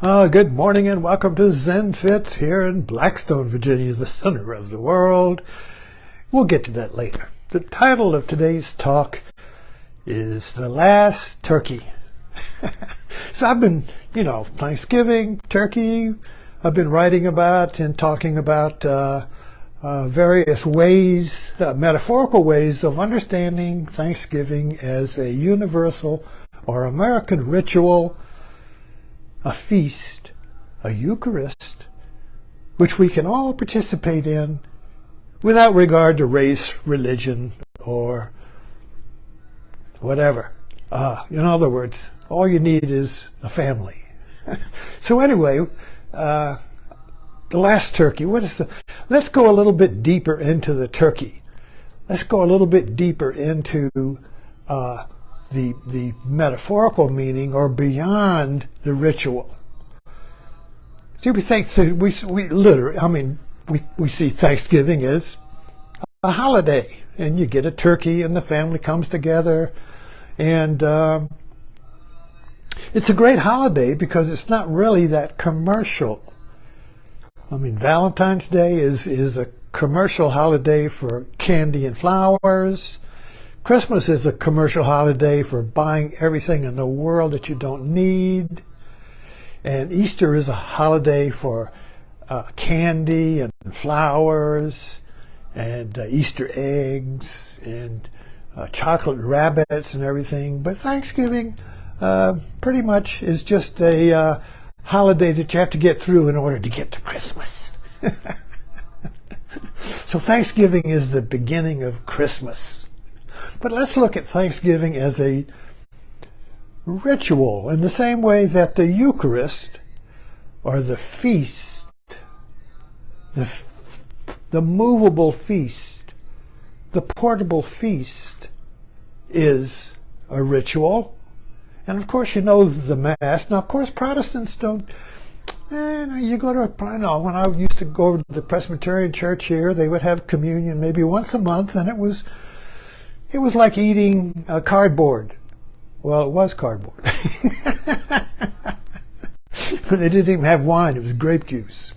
Good morning and welcome to Zen Fit here in Blackstone, Virginia, the center of the world. We'll get to that later. The title of today's talk is The Last Turkey. So I've been, Thanksgiving, turkey, I've been writing about and talking about various ways, metaphorical ways of understanding Thanksgiving as a universal or American ritual, a feast, a Eucharist, which we can all participate in without regard to race, religion, or whatever. In other words, all you need is a family. So anyway, the last turkey. Let's go a little bit deeper into the turkey. Let's go a little bit deeper into the metaphorical meaning, or beyond the ritual. See, we see Thanksgiving as a holiday, and you get a turkey, and the family comes together, and it's a great holiday because it's not really that commercial. Valentine's Day is a commercial holiday for candy and flowers. Christmas is a commercial holiday for buying everything in the world that you don't need. And Easter is a holiday for candy and flowers and Easter eggs and chocolate rabbits and everything. But Thanksgiving pretty much is just a holiday that you have to get through in order to get to Christmas. So Thanksgiving is the beginning of Christmas. But let's look at Thanksgiving as a ritual in the same way that the Eucharist, or the feast, the movable feast, the portable feast, is a ritual. And of course, you know the Mass. Now, of course, Protestants don't. You go to when I used to go to the Presbyterian church here, they would have communion maybe once a month, and it was like eating cardboard. Well, it was cardboard. They didn't even have wine. It was grape juice.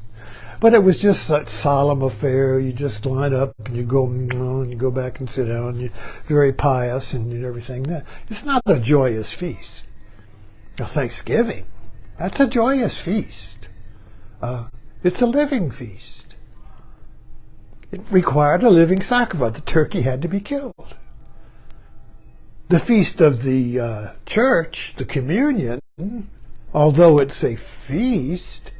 But it was just a solemn affair. You just line up and you go, and you go back and sit down. You're very pious and everything. It's not a joyous feast. Now, Thanksgiving, that's a joyous feast. It's a living feast. It required a living sacrifice. The turkey had to be killed. The feast of the church, the communion, although it's a feast,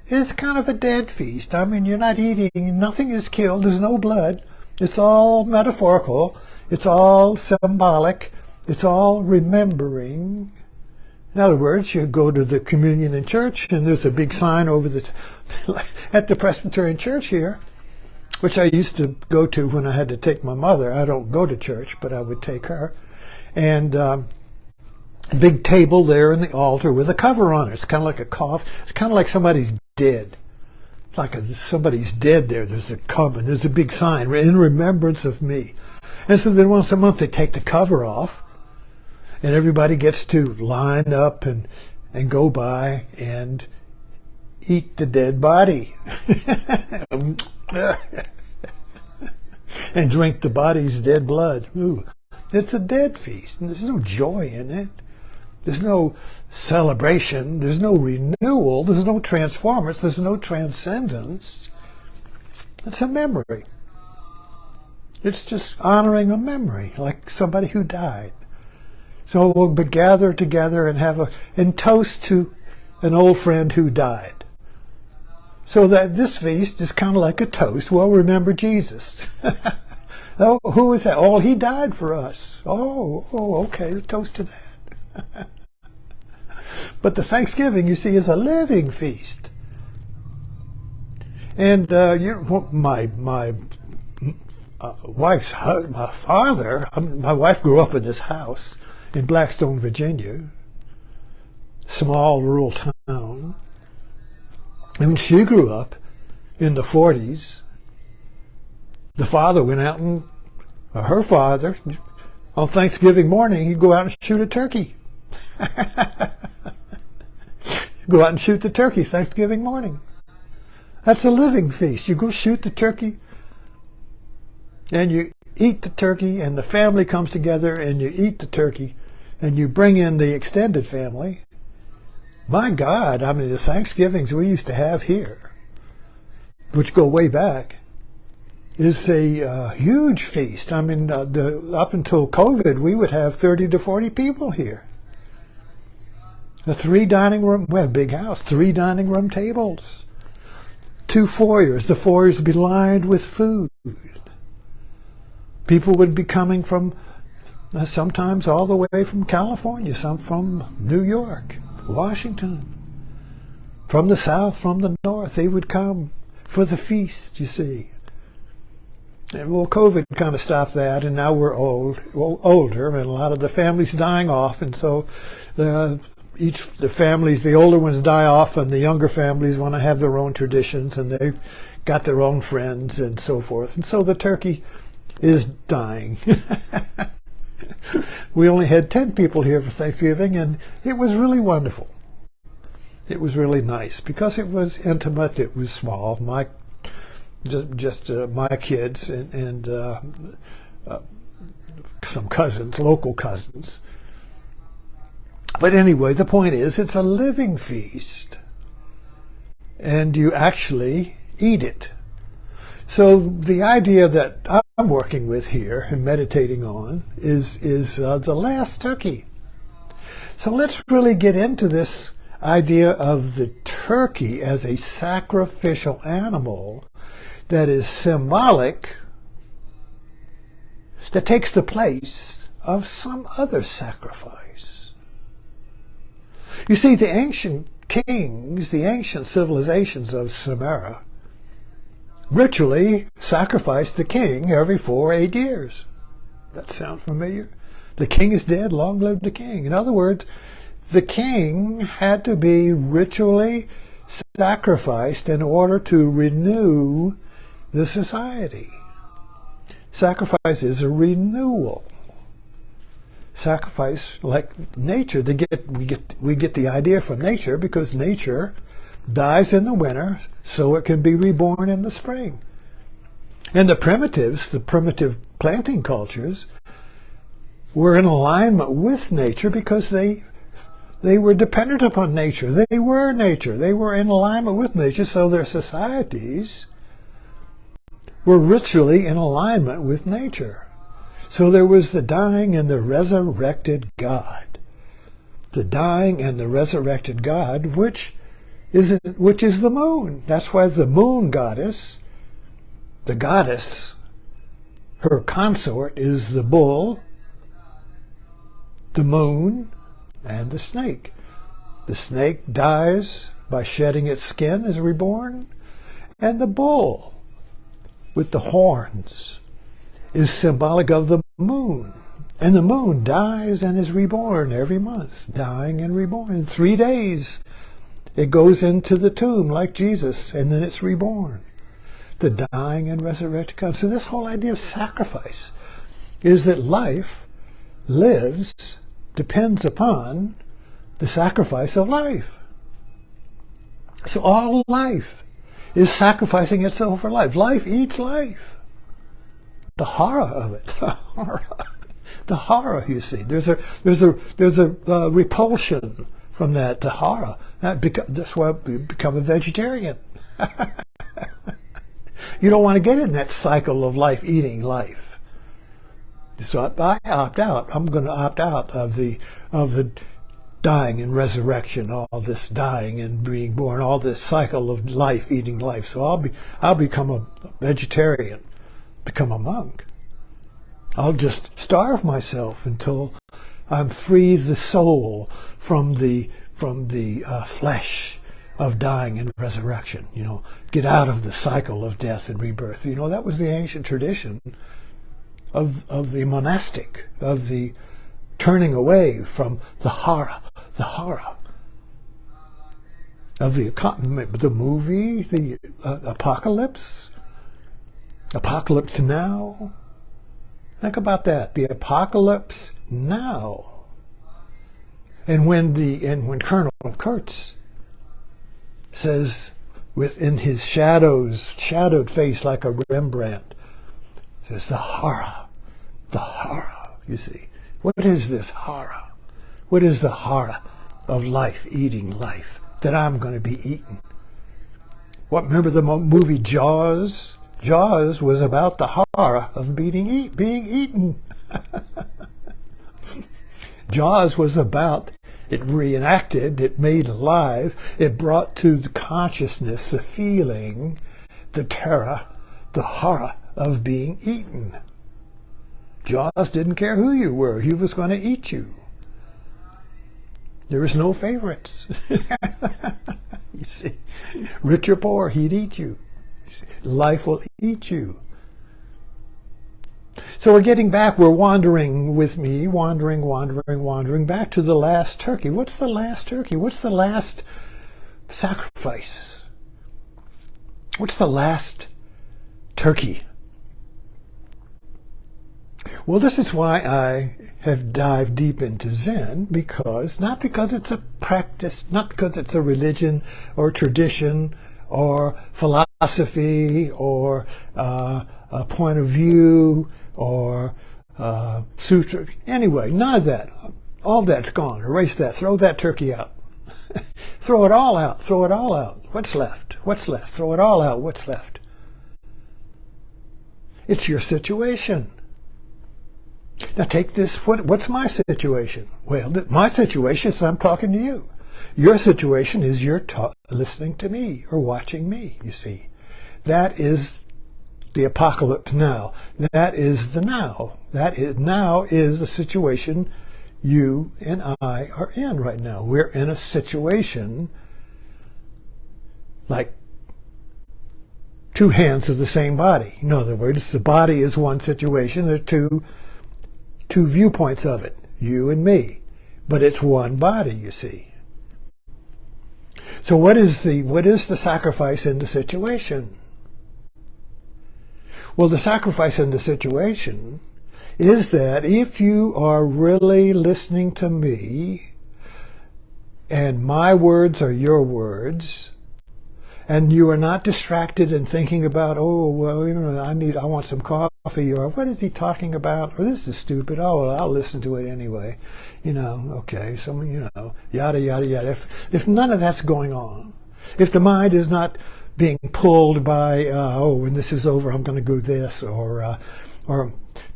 is kind of a dead feast. You're not eating, nothing is killed, there's no blood. It's all metaphorical, it's all symbolic, it's all remembering. In other words, you go to the communion in church, and there's a big sign over at the Presbyterian church here, which I used to go to when I had to take my mother. I don't go to church, but I would take her. And a big table there in the altar with a cover on it. It's kind of like a coffin. It's kind of like somebody's dead. It's like somebody's dead there. There's a cover. There's a big sign, in remembrance of me. And so then once a month they take the cover off, and everybody gets to line up and go by and eat the dead body. And drink the body's dead blood. Ooh, it's a dead feast, and there's no joy in it. There's no celebration. There's no renewal. There's no transformance. There's no transcendence. It's a memory. It's just honoring a memory, like somebody who died. So we'll gather together and toast to an old friend who died. So that this feast is kind of like a toast. Well, remember Jesus. Oh, who is that? Oh, he died for us. Oh, okay, a toast to that. But the Thanksgiving, you see, is a living feast. And my wife grew up in this house in Blackstone, Virginia, small rural town. And when she grew up in the 40s, the father went out and, her father, on Thanksgiving morning, he'd go out and shoot a turkey. Go out and shoot the turkey Thanksgiving morning. That's a living feast. You go shoot the turkey, and you eat the turkey, and the family comes together, and you eat the turkey, and you bring in the extended family. My God, I mean, the Thanksgivings we used to have here, which go way back, is a huge feast. I mean, up until COVID, we would have 30 to 40 people here. The 3 dining room, we had a big house, 3 dining room tables, 2 foyers. The foyers would be lined with food. People would be coming from, sometimes all the way from California, some from New York, Washington, from the south, from the north. They would come for the feast, you see. And well, COVID kind of stopped that, and now we're older, and a lot of the families dying off, and so the families, the older ones die off, and the younger families want to have their own traditions, and they've got their own friends and so forth. And so the turkey is dying. We only had 10 people here for Thanksgiving, and it was really wonderful. It was really nice because it was intimate. It was small. My kids and some cousins, local cousins. But anyway, the point is, it's a living feast, and you actually eat it. So the idea that I'm working with here and meditating on is the last turkey. So let's really get into this idea of the turkey as a sacrificial animal that is symbolic, that takes the place of some other sacrifice. You see, the ancient kings, the ancient civilizations of Sumeria, ritually sacrificed the king every 4 or 8 years. That sound familiar? The king is dead, long live the king. In other words, the king had to be ritually sacrificed in order to renew the society. Sacrifice is a renewal. Sacrifice, like nature, we get the idea from nature, because nature dies in the winter so it can be reborn in the spring. And the primitive planting cultures, were in alignment with nature because they were dependent upon nature. They were nature. They were in alignment with nature, so their societies were ritually in alignment with nature. So there was the dying and the resurrected God. The dying and the resurrected God, which is the moon. That's why the moon goddess, the goddess, her consort is the bull, the moon, and the snake. The snake dies by shedding its skin, is reborn, and the bull with the horns is symbolic of the moon. And the moon dies and is reborn every month, dying and reborn. In 3 days, it goes into the tomb like Jesus, and then it's reborn. The dying and resurrected God. So this whole idea of sacrifice is that life depends upon the sacrifice of life. So all life is sacrificing itself for life. Life eats life. The horror of it. The horror, you see. There's a repulsion from that, the horror. That's why we become a vegetarian. You don't want to get in that cycle of life eating life. So I opt out. I'm going to opt out of the dying and resurrection, all this dying and being born, all this cycle of life eating life. So I'll become a vegetarian, become a monk. I'll just starve myself until I'm free the soul from the flesh of dying and resurrection. Get out of the cycle of death and rebirth. That was the ancient tradition of the monastic, of the turning away from the horror of the movie, the Apocalypse Now. Think about that, the Apocalypse Now. And when Colonel Kurtz says, within his shadowed face like a Rembrandt, says, the horror, you see. What is this horror? What is the horror of life, eating life, that I'm going to be eaten? What, remember the movie Jaws? Jaws was about the horror of being eaten. Jaws was about, it reenacted, it made alive, it brought to the consciousness the feeling, the terror, the horror of being eaten. Jaws didn't care who you were, he was going to eat you. There was no favorites. You see, rich or poor, he'd eat you. Life will eat you. So we're getting back, we're wandering with me, wandering back to the last turkey. What's the last turkey? What's the last sacrifice? What's the last turkey? Well, this is why I have dived deep into Zen, not because it's a practice, not because it's a religion or tradition or philosophy or a point of view or sutra. Anyway, none of that. All that's gone. Erase that. Throw that turkey out. Throw it all out. Throw it all out. What's left? What's left? Throw it all out. What's left? It's your situation. Now take this. What's my situation? Well, my situation is I'm talking to you. Your situation is you're listening to me or watching me, you see. That is the apocalypse now. That is the now. Now is the situation you and I are in right now. We're in a situation like two hands of the same body. In other words, the body is one situation. There are two viewpoints of it, you and me. But it's one body, you see. So what is the sacrifice in the situation? Well, the sacrifice in the situation is that if you are really listening to me, and my words are your words, and you are not distracted and thinking about, oh, well, I want some coffee, or what is he talking about? Or this is stupid. Oh, well, I'll listen to it anyway. Okay, so, yada, yada, yada. If none of that's going on, if the mind is not being pulled by, when this is over, I'm going to go this, or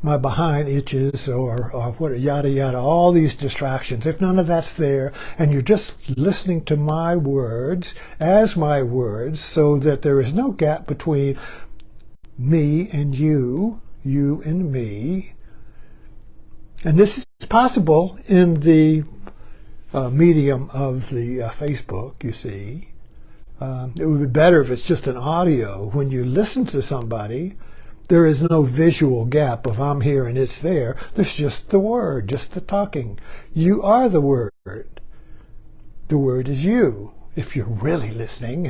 my behind itches, or what, yada, yada, all these distractions. If none of that's there, and you're just listening to my words as my words, so that there is no gap between me and you and me. And this is possible in the medium of the Facebook, you see. It would be better if it's just an audio. When you listen to somebody, there is no visual gap of I'm here and it's there. There's just the word, just the talking. You are the word. The word is you. If you're really listening,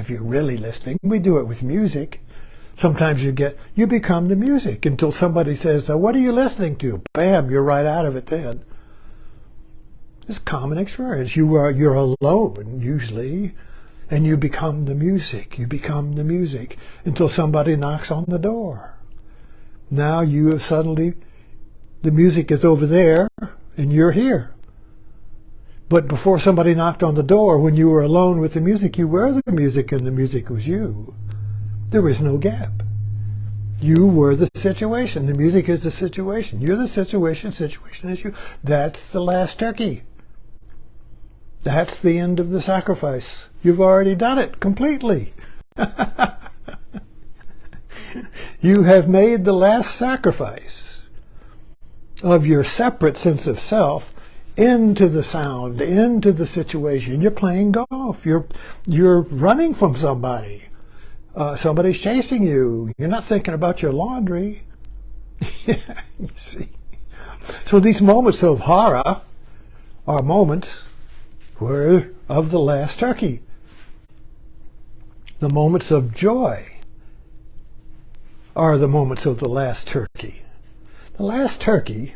we do it with music. Sometimes you become the music until somebody says, what are you listening to? Bam, you're right out of it then. It's a common experience. You're alone usually, and you become the music. You become the music until somebody knocks on the door. Now you have suddenly, the music is over there and you're here. But before somebody knocked on the door, when you were alone with the music, you were the music and the music was you. There was no gap. You were the situation. The music is the situation. You're the situation. Situation is you. That's the last turkey. That's the end of the sacrifice. You've already done it completely. You have made the last sacrifice of your separate sense of self into the sound, into the situation. You're playing golf. You're running from somebody. Somebody's chasing you. You're not thinking about your laundry. You see. So these moments of horror are moments of the last turkey. The moments of joy are the moments of the last turkey. The last turkey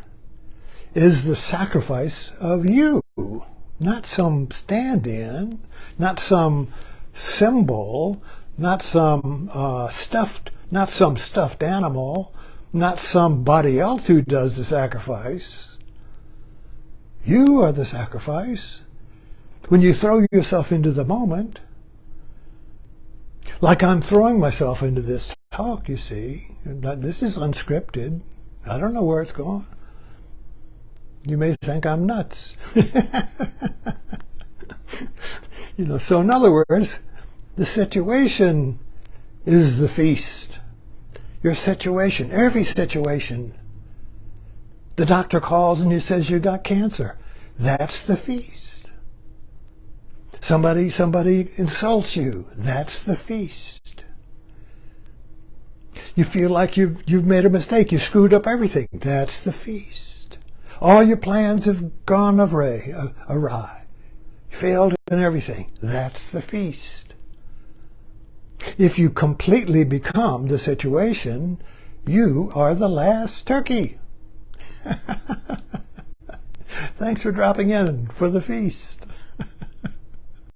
is the sacrifice of you, not some stand-in, not some symbol, not some stuffed animal, not somebody else who does the sacrifice. You are the sacrifice. When you throw yourself into the moment, like I'm throwing myself into this talk, you see, this is unscripted. I don't know where it's going. You may think I'm nuts. So in other words, the situation is the feast. Your situation, every situation. The doctor calls and he says you got cancer. That's the feast. Somebody insults you. That's the feast. You feel like you've made a mistake. You screwed up everything. That's the feast. All your plans have gone awry. You failed in everything. That's the feast. If you completely become the situation, you are the last turkey. Thanks for dropping in for the feast.